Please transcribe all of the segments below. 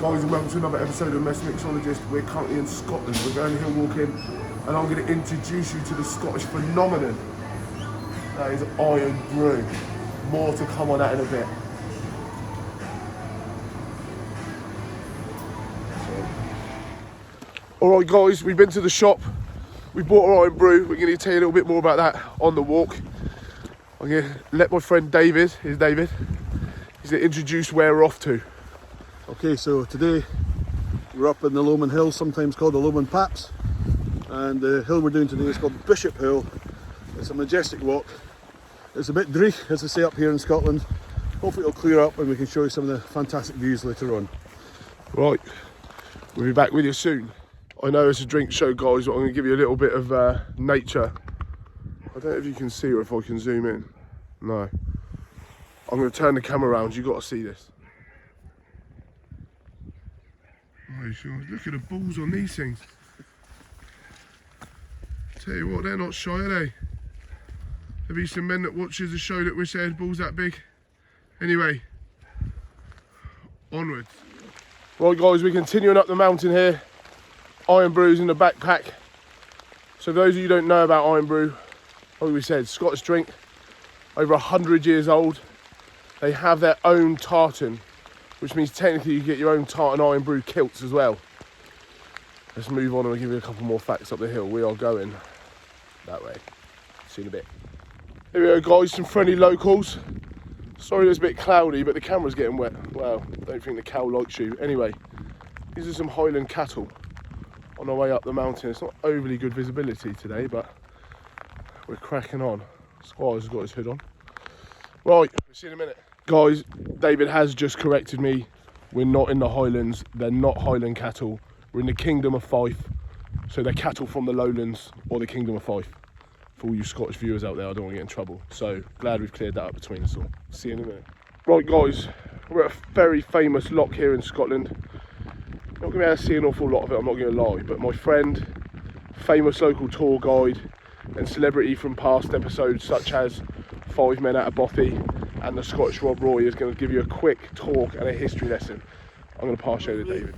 Guys, and welcome to another episode of Mixologist. We're currently in Scotland. We're going hill walking, and I'm going to introduce you to the Scottish phenomenon that is IRN BRU. More to come on that in a bit. Alright guys, we've been to the shop. We bought our IRN BRU. We're going to tell you a little bit more about that on the walk. I'm going to let my friend David, he's going to introduce where we're off to. Okay, so today we're up in the Lomond Hill, sometimes called the Lomond Paps, and the hill we're doing today is called Bishop Hill. It's a majestic walk. It's a bit dreich, as they say up here in Scotland. Hopefully it'll clear up and we can show you some of the fantastic views later on. Right, we'll be back with you soon. I know it's a drink show guys, but I'm going to give you a little bit of nature. I don't know if you can see or if I can zoom in. No. I'm going to turn the camera around, you've got to see this. Oh, sure. Look at the balls on these things. Tell you what, they're not shy, are they? Have you some men that watches the show that wish they had balls that big? Anyway, onwards. Right guys, we're continuing up the mountain here. IRN BRU's in the backpack. So for those of you who don't know about IRN BRU, like we said, Scottish drink, over 100 years old. They have their own tartan, which means technically you get your own tartan IRN BRU kilts as well. Let's move on and I'll give you a couple more facts up the hill. We are going that way. See you in a bit. Here we go guys, some friendly locals. Sorry it's a bit cloudy, but the camera's getting wet. Well, I don't think the cow likes you. Anyway, these are some Highland cattle on our way up the mountain. It's not overly good visibility today, but we're cracking on. Squire's got his hood on. Right, we'll see you in a minute. Guys, David has just corrected me. We're not in the Highlands. They're not Highland cattle. We're in the Kingdom of Fife. So they're cattle from the Lowlands or the Kingdom of Fife. For all you Scottish viewers out there, I don't want to get in trouble. So glad we've cleared that up between us all. See you in a minute. Right guys, we're at a very famous loch here in Scotland. Not going to be able to see an awful lot of it, I'm not going to lie. But my friend, famous local tour guide and celebrity from past episodes such as 5 Men Out of Bothy and the Scottish Rob Roy is going to give you a quick talk and a history lesson. I'm going to pass you over to David.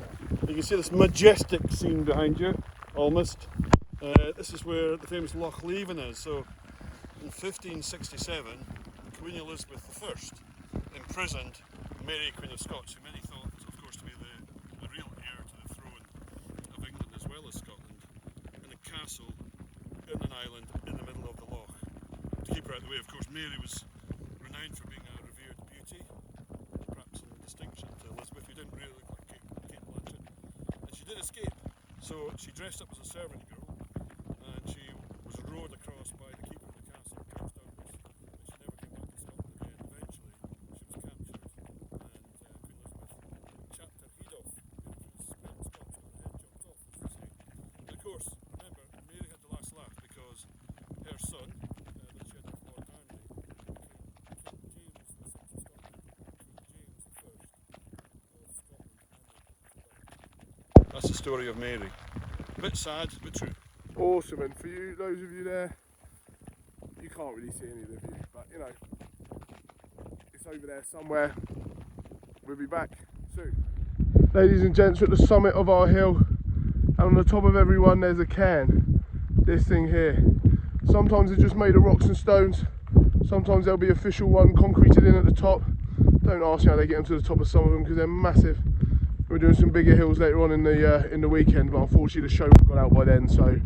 You can see this majestic scene behind you, almost. This is where the famous Loch Leven is. So in 1567, Queen Elizabeth I imprisoned Mary, Queen of Scots, who many thought, of course, to be the real heir to the throne of England as well as Scotland, in a castle in an island in the middle of the loch. To keep her out of the way, of course, Mary was renowned for being a revered beauty, perhaps in distinction to Elizabeth, who didn't really look like Kate Blanchett. And she did escape, so she dressed up as a servant girl, and she was rowed across by the keeper of the castle, cast downwards, and she never came back to Scotland again. Eventually, she was captured, and Queen Elizabeth chapped her head off. She was spent Scots with her head chopped off, as they say. And of course, remember, Mary had the last laugh because her son, that she had with Lord Darnley, King James the Sixth of Scotland, King James the First of Scotland. That's the story of Mary. A bit sad, but true. Awesome, and for you, those of you there, you can't really see any of the view, but you know, it's over there somewhere. We'll be back soon. Ladies and gents, we're at the summit of our hill, and on the top of every one there's a cairn. This thing here. Sometimes they're just made of rocks and stones. Sometimes there'll be official one concreted in at the top. Don't ask me how they get onto the top of some of them because they're massive. We're doing some bigger hills later on in the weekend, but unfortunately the show would have gone out by then. So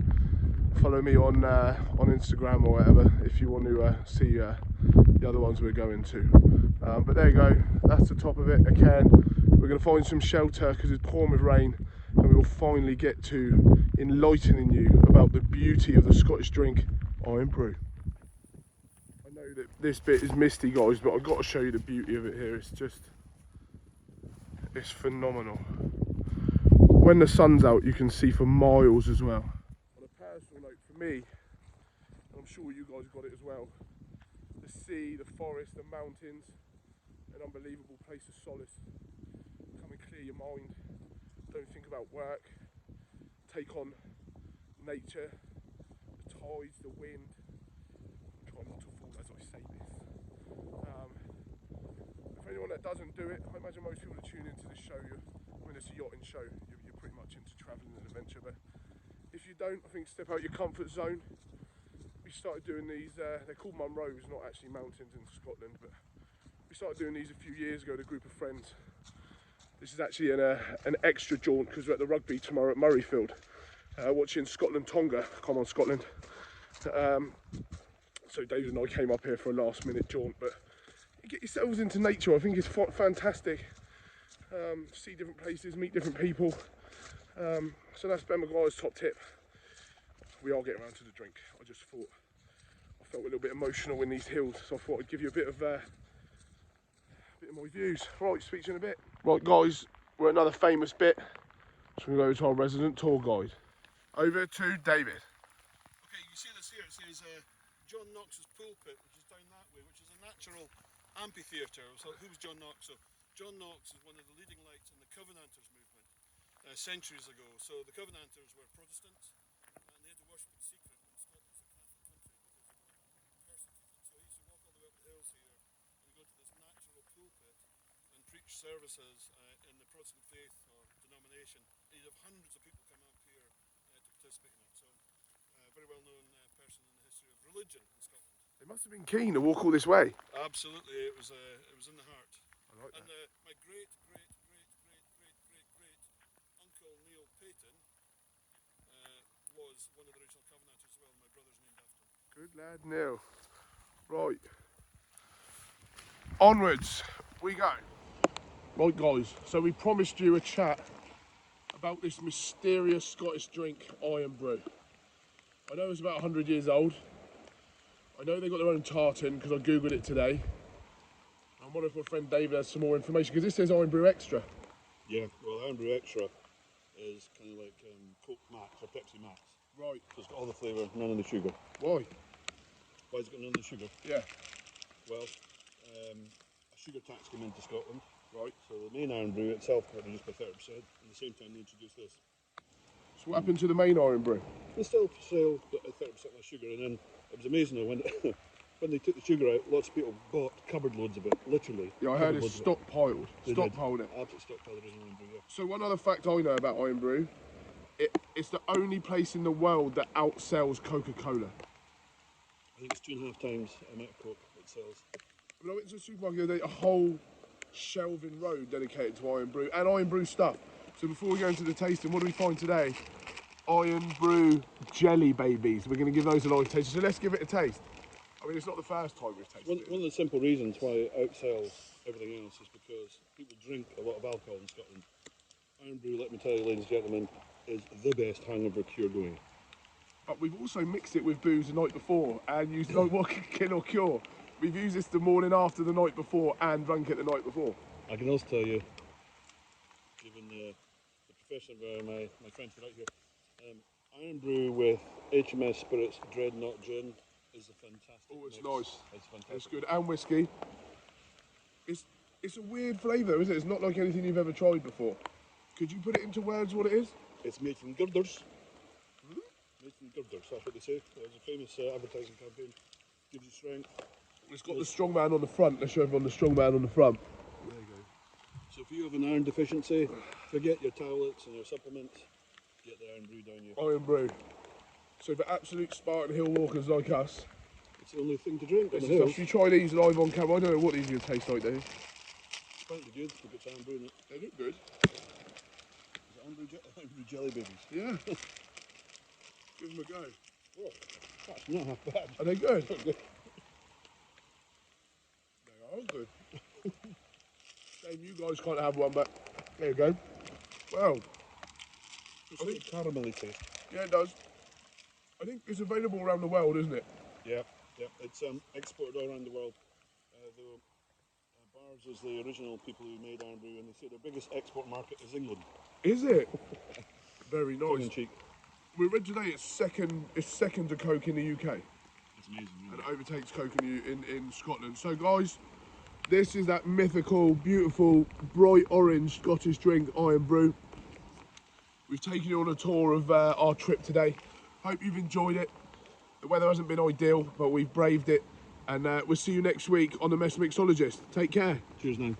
follow me on Instagram or whatever if you want to see the other ones we're going to. But there you go. That's the top of it. A cairn. We're going to find some shelter because it's pouring with rain, and we will finally get to enlightening you about the beauty of the Scottish drink IRN BRU. I know that this bit is misty guys, but I've got to show you the beauty of it here. It's phenomenal. When the sun's out you can see for miles as well. On a personal note for me, and I'm sure you guys got it as well, the sea, the forest, the mountains, an unbelievable place of solace. Come and clear your mind, don't think about work, take on nature, the tides, the wind. Try not to fall as I say this. anyone that doesn't do it, I imagine most people that tune into this show, when it's a yachting show, you're pretty much into travelling and adventure. But if you don't, I think step out your comfort zone. We started doing these, they're called Munros, not actually mountains in Scotland, but we started doing these a few years ago with a group of friends. This is actually an extra jaunt because we're at the rugby tomorrow at Murrayfield, watching Scotland-Tonga. Come on, Scotland. So David and I came up here for a last minute jaunt, but you get yourselves into nature. I think it's fantastic. See different places, meet different people. So that's Ben Maguire's top tip. We are getting around to the drink. I felt a little bit emotional in these hills, so I thought I'd give you a bit of my views. Right, speak to you in a bit. Right guys, we're at another famous bit. So we're going to go to our resident tour guide. Over to David. Okay, you see this here, it says John Knox's pulpit, which is down that way, which is a natural amphitheatre. So who was John Knox? So John Knox is one of the leading lights in the Covenanters movement centuries ago. So the Covenanters were Protestants, and they had to worship in secret when Scotland's a Catholic country because they were persecuted. So he used to walk all the way up the hills here and go to this natural pulpit and preach services in the Protestant faith or denomination. And you'd have hundreds of people come up here to participate in it. So very well known person in the history of religion in Scotland. They must have been keen to walk all this way. Absolutely, it was in the heart. I like that. And my great uncle Neil Payton was one of the original Covenanters as well. My brother's named after him. Good lad, Neil. Right. Onwards we go. Right guys, so we promised you a chat about this mysterious Scottish drink, IRN BRU. I know it's about 100 years old. I know they got their own tartan because I googled it today. I wonder if my friend David has some more information because this says IRN BRU Extra. Yeah, well, IRN BRU Extra is kind of like Coke Max or Pepsi Max. Right. So it's got all the flavour, none of the sugar. Why? Why has it got none of the sugar? Yeah. Well, a sugar tax came into Scotland. Right. So the main IRN BRU itself got reduced by 30%. At the same time, they introduced this. So what happened to the main IRN BRU? They still sell 30% less sugar, and then it was amazing though when when they took the sugar out, lots of people bought cupboard loads of it, literally. Yeah, I heard it's stockpiled. Stockpiled it. Absolutely stockpiled the original IRN BRU, yeah. So one other fact I know about IRN BRU, it's the only place in the world that outsells Coca-Cola. I think it's 2.5 times the amount of Coke it sells. When I went to the supermarket the other day, a whole shelving row dedicated to IRN BRU and IRN BRU stuff. So before we go into the tasting, what do we find today? IRN BRU jelly babies. We're going to give those a nice taste. So let's give it a taste. I mean, it's not the first time we've tasted it. One of the simple reasons why it outsells everything else is because people drink a lot of alcohol in Scotland. IRN BRU, let me tell you, ladies and gentlemen, is the best hangover cure going. But we've also mixed it with booze the night before and used like what can kill or cure. We've used this the morning after the night before and drunk it the night before. I can also tell you, given the profession of my friend right here, IRN BRU with HMS Spirits Dreadnought Gin is a fantastic Oh, it's mix. nice. It's fantastic. It's good. And whiskey. It's a weird flavour, isn't it? It's not like anything you've ever tried before. Could you put it into words what it is? It's made from girders. Made from girders, that's what they say. There's a famous advertising campaign. Gives you strength. It's got the strongman on the front. Let's show everyone the strongman on the front. There you go. So if you have an iron deficiency, forget your tablets and your supplements. Get the IRN BRU down you. IRN BRU. So for absolute Spartan hill walkers like us, it's the only thing to drink on the stuff. hills. If you try these live on camera, I don't know what these are going to taste like, Dave. It's quite good. Look at IRN BRU in it. They look good. Is it IRN BRU jelly babies? Yeah. Give them a go. Oh, that's not half bad. Are they good? They are good. Shame you guys can't have one, but there you go. Well, It's a little caramelly taste. yeah, it does. I think it's available around the world, isn't it? Yeah. It's exported all around the world. Though Bars is the original people who made IRN BRU, and they say their biggest export market is England. Is it? Very Tongue in nice. cheek. We read today it's second to Coke in the UK. It's amazing, And really. it overtakes Coke in Scotland. So guys, this is that mythical, beautiful, bright orange Scottish drink, IRN BRU. We've taken you on a tour of our trip today. Hope you've enjoyed it. The weather hasn't been ideal, but we've braved it. And we'll see you next week on the Mixologist. Take care. Cheers now.